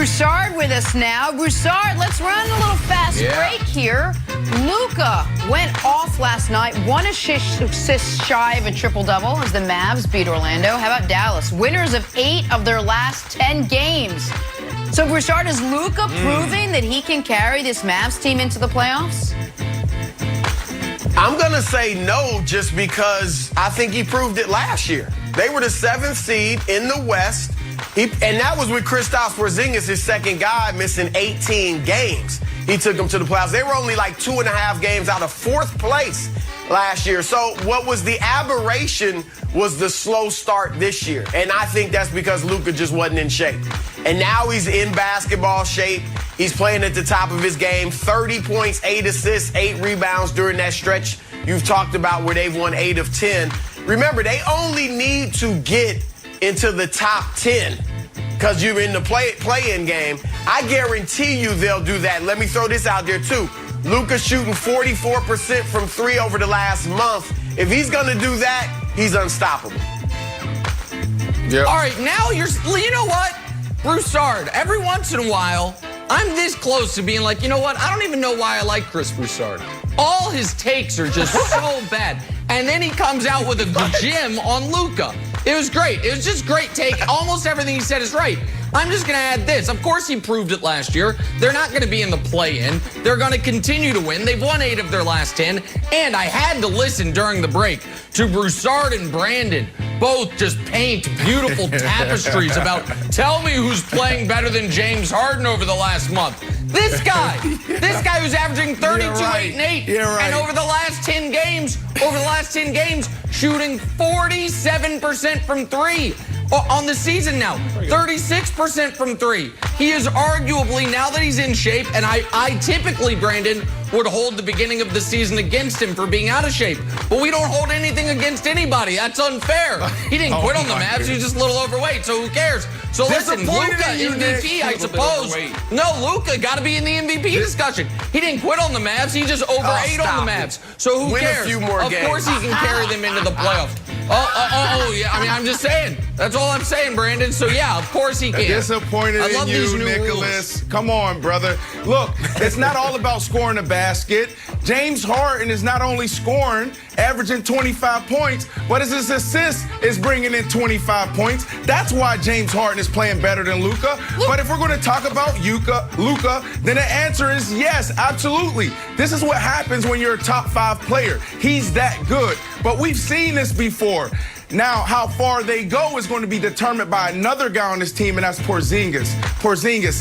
Broussard with us now. Broussard, let's run a little fast break here. Luka went off last night, 1 assist shy of a triple-double as the Mavs beat Orlando. How about Dallas? Winners of 8 of their last 10 games. So, Broussard, is Luka proving that he can carry this Mavs team into the playoffs? I'm going to say no, just because I think he proved it last year. They were the 7th seed in the West. And that was with Kristaps Porzingis, his second guy, missing 18 games. He took them to the playoffs. They were only like 2.5 games out of 4th place last year. So what was the aberration was the slow start this year. And I think that's because Luka just wasn't in shape. And now he's in basketball shape. He's playing at the top of his game. 30 points, 8 assists, 8 rebounds during that stretch you've talked about where they've won 8 of 10. Remember, they only need to get into the top 10 because you're in the play-in game. I guarantee you they'll do that. Let me throw this out there, too. Luka's shooting 44% from 3 over the last month. If he's going to do that, he's unstoppable. Yep. All right, now you know what? Broussard, every once in a while, I'm this close to being like, you know what? I don't even know why I like Chris Broussard. All his takes are just so bad. And then he comes out with a gem on Luka. It was great. It was just great take. Almost everything he said is right. I'm just going to add this. Of course, he proved it last year. They're not going to be in the play-in. They're going to continue to win. They've won 8 of their last 10. And I had to listen during the break to Broussard and Brandon both just paint beautiful tapestries about tell me who's playing better than James Harden over the last month. This guy who's averaging 32, 8, and 8. And over the last 10 games, shooting 47% from 3 on the season now. 36% from 3. He is arguably, now that he's in shape, and I typically, Brandon, would hold the beginning of the season against him for being out of shape. But we don't hold anything against anybody. That's unfair. He didn't quit on the Mavs. He was just a little overweight, so who cares? So listen, Luka, MVP, I suppose. No, Luka got to be in the MVP discussion. He didn't quit on the Mavs. He just overate on the Mavs. So who cares? Of course he can carry them into the playoffs. Yeah. I mean, I'm just saying. That's all I'm saying, Brandon. So, yeah, of course he can. Disappointed in you, Nicholas. Come on, brother. Look, it's not all about scoring a basket. James Harden is not only scoring, averaging 25 points, but his assist is bringing in 25 points. That's why James Harden is playing better than Luka. But if we're going to talk about Luka, then the answer is yes, absolutely. This is what happens when you're a top 5 player. He's that good. But we've seen this before. Now, how far they go is going to be determined by another guy on this team, and that's Porzingis. Porzingis,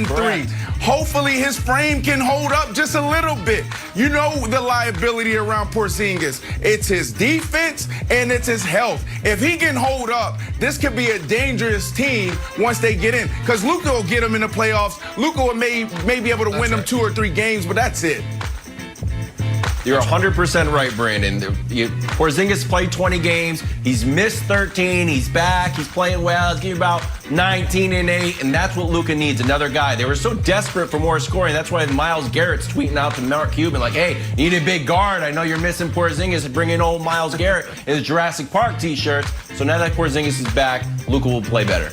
7'3". Hopefully his frame can hold up just a little bit. You know the liability around Porzingis. It's his defense and it's his health. If he can hold up, this could be a dangerous team once they get in. Because Luka will get them in the playoffs. Luka may be able to win them 2 or 3 games, but that's it. You're 100% right, Brandon. Porzingis played 20 games. He's missed 13. He's back. He's playing well. He's giving about 19 and 8, and that's what Luka needs, another guy. They were so desperate for more scoring. That's why Miles Garrett's tweeting out to Mark Cuban like, hey, you need a big guard. I know you're missing Porzingis. Bring in old Miles Garrett in his Jurassic Park T-shirts. So now that Porzingis is back, Luka will play better.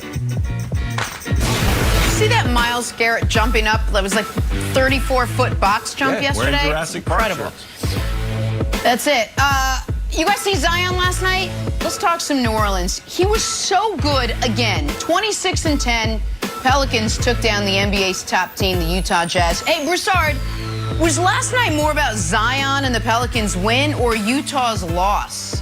See that Miles Garrett jumping up? That was like 34-foot box jump yesterday. Wearing Jurassic Park Incredible. That's it. You guys see Zion last night? Let's talk some New Orleans. He was so good again. 26 and 10. Pelicans took down the NBA's top team, the Utah Jazz. Hey, Broussard, was last night more about Zion and the Pelicans' win or Utah's loss?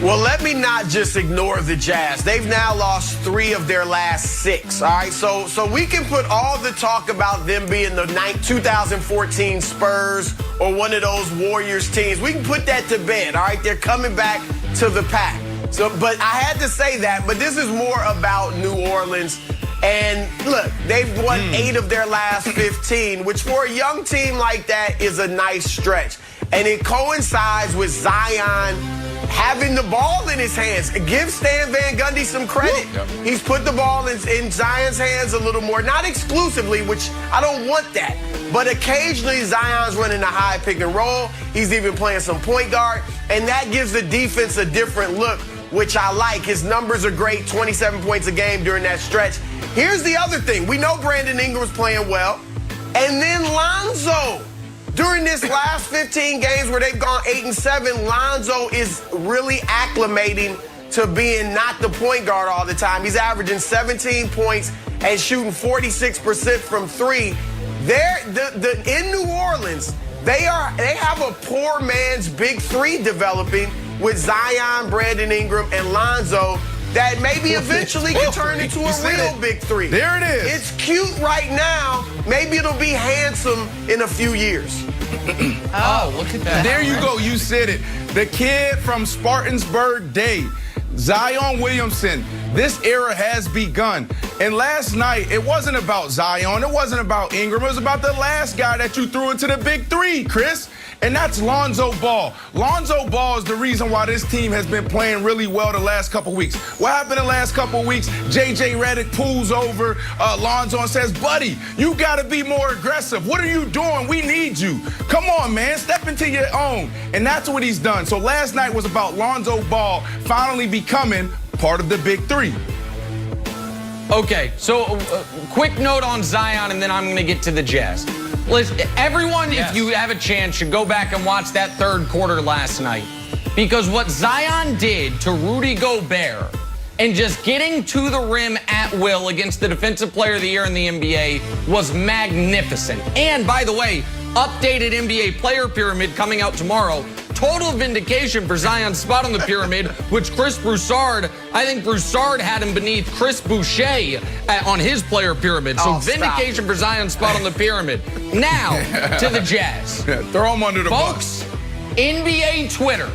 Well, let me not just ignore the Jazz. They've now lost 3 of their last 6, all right? So we can put all the talk about them being the 2014 Spurs or one of those Warriors teams. We can put that to bed, all right? They're coming back to the pack. But I had to say that, but this is more about New Orleans. And look, they've won 8 of their last 15, which for a young team like that is a nice stretch. And it coincides with Zion having the ball in his hands. Give Stan Van Gundy some credit. He's put the ball in Zion's hands a little more. Not exclusively, which I don't want that. But occasionally Zion's running a high pick and roll. He's even playing some point guard. And that gives the defense a different look which I like. His numbers are great, 27 points a game during that stretch. Here's the other thing. We know Brandon Ingram's playing well. And then Lonzo. During this last 15 games where they've gone 8-7, Lonzo is really acclimating to being not the point guard all the time. He's averaging 17 points and shooting 46% from three. In New Orleans, they have a poor man's big three developing with Zion, Brandon Ingram, and Lonzo that maybe eventually can turn into a real big three. There it is. It's cute right now. Maybe it'll be handsome in a few years. Oh, look at that. There you go. You said it. The kid from Spartansburg Day, Zion Williamson. This era has begun. And last night, it wasn't about Zion. It wasn't about Ingram. It was about the last guy that you threw into the big three, Chris. And that's Lonzo Ball. Lonzo Ball is the reason why this team has been playing really well the last couple weeks. What happened the last couple weeks? J.J. Redick pulls over Lonzo and says, buddy, you got to be more aggressive. What are you doing? We need you. Come on, man. Step into your own. And that's what he's done. So last night was about Lonzo Ball finally becoming part of the big three. Okay, so quick note on Zion, and then I'm going to get to the Jazz. Listen, everyone, if you have a chance, should go back and watch that third quarter last night. Because what Zion did to Rudy Gobert and just getting to the rim at will against the Defensive Player of the Year in the NBA was magnificent. And by the way, updated NBA player pyramid coming out tomorrow. Total vindication for Zion's spot on the pyramid, which Chris Broussard, I think Broussard had him beneath Chris Boucher on his player pyramid. So vindication for Zion's spot on the pyramid. Now, to the Jazz. Throw him under the bus. Folks, NBA Twitter,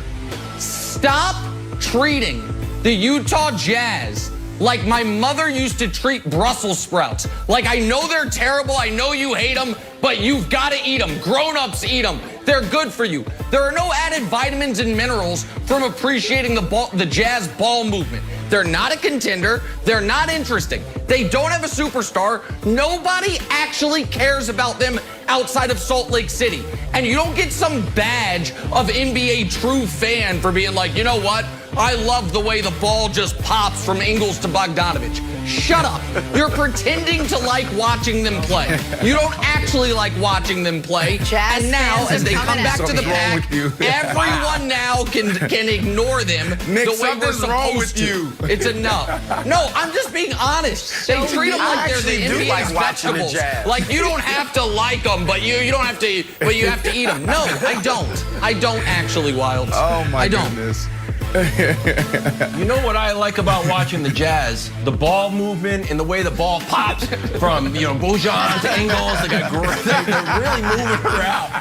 stop treating the Utah Jazz like my mother used to treat Brussels sprouts. Like, I know they're terrible, I know you hate them, but you've got to eat them. Grown-ups eat them. They're good for you. There are no added vitamins and minerals from appreciating the Jazz ball movement. They're not a contender. They're not interesting. They don't have a superstar. Nobody actually cares about them outside of Salt Lake City. And you don't get some badge of NBA true fan for being like, you know what? I love the way the ball just pops from Ingles to Bogdanovich. Shut up. You're pretending to like watching them play. You don't actually like watching them play. Jazz and now, as they come back to the pack, everyone now can ignore them Nick, the way we're supposed to. You. It's enough. No, I'm just being honest. They treat them like they're the NBA's vegetables. Like you don't have to like them, but you don't have to. But you have to eat them. No, I don't. I don't actually, Wilds. Oh my goodness. You know what I like about watching the Jazz? The ball movement and the way the ball pops from, Bojan to Ingles. They're really moving around.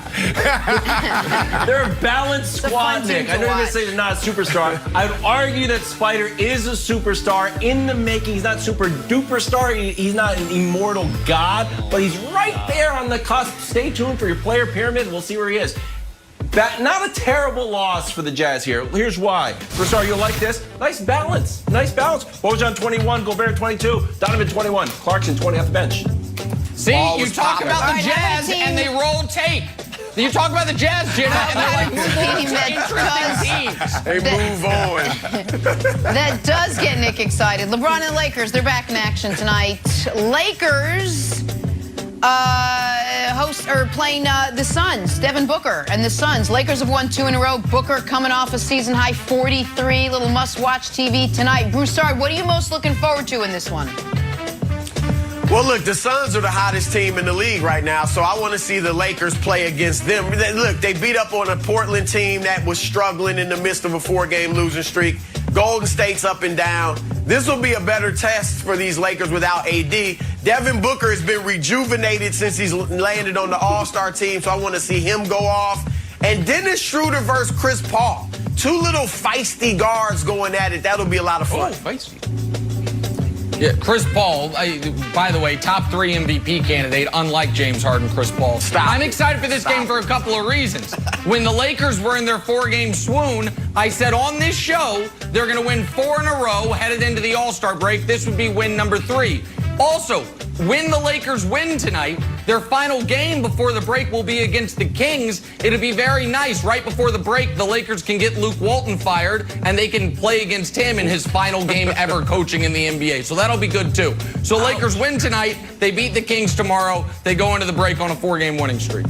They're a balanced squad, Nick. I know you're going to say they're not a superstar. I would argue that Spider is a superstar in the making. He's not super duper star. He's not an immortal god, but he's right there on the cusp. Stay tuned for your player pyramid. We'll see where he is. Not a terrible loss for the Jazz here. Here's why. Broussard, you'll like this. Nice balance. Nice balance. Bojan 21, Gobert 22, Donovan 21, Clarkson 20 off the bench. See, you talk about the Jazz and they roll tape. You talk about the Jazz, Jenna, and they're like, move on to interesting teams. They move on. That does get Nick excited. LeBron and the Lakers, they're back in action tonight. Lakers playing the Suns, Devin Booker and the Suns. Lakers have won 2 in a row. Booker coming off a season-high 43. Little must-watch TV tonight. Broussard, what are you most looking forward to in this one? Well, look, the Suns are the hottest team in the league right now, so I want to see the Lakers play against them. Look, they beat up on a Portland team that was struggling in the midst of a 4-game losing streak. Golden State's up and down. This will be a better test for these Lakers without AD. Devin Booker has been rejuvenated since he's landed on the All-Star team, so I want to see him go off. And Dennis Schroeder versus Chris Paul. 2 little feisty guards going at it. That'll be a lot of fun. Oh, feisty. Yeah, Chris Paul, by the way, top 3 MVP candidate, unlike James Harden, Chris Paul. I'm excited for this game for a couple of reasons. When the Lakers were in their 4-game swoon, I said on this show, they're going to win 4 in a row headed into the All-Star break. This would be win number 3. Also, when the Lakers win tonight, Their final game before the break will be against the Kings. It'll be very nice. Right before the break, the Lakers can get Luke Walton fired, and they can play against him in his final game ever coaching in the NBA. So that'll be good, too. So Lakers win tonight. They beat the Kings tomorrow. They go into the break on a 4-game winning streak.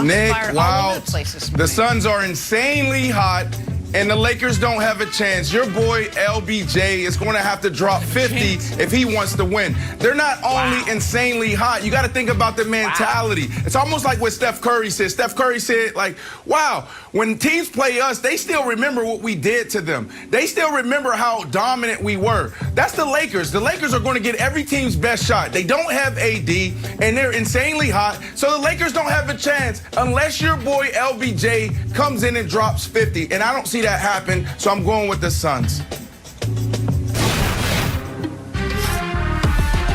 Nick, wow. The Suns are insanely hot, and the Lakers don't have a chance. Your boy LBJ is going to have to drop 50 if he wants to win. They're not only insanely hot. You got to think about the mentality. It's almost like what Steph Curry said. Steph Curry said, like, wow, when teams play us, they still remember what we did to them. They still remember how dominant we were. That's the Lakers. The Lakers are going to get every team's best shot. They don't have AD, and they're insanely hot. So the Lakers don't have a chance unless your boy LBJ comes in and drops 50. And I don't see that happen, so I'm going with the Suns.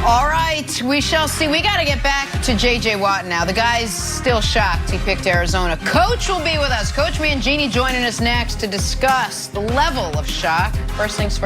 All right, we shall see. We got to get back to J.J. Watt now. The guy's still shocked he picked Arizona. Coach will be with us. Coach Mangini joining us next to discuss the level of shock. First things first.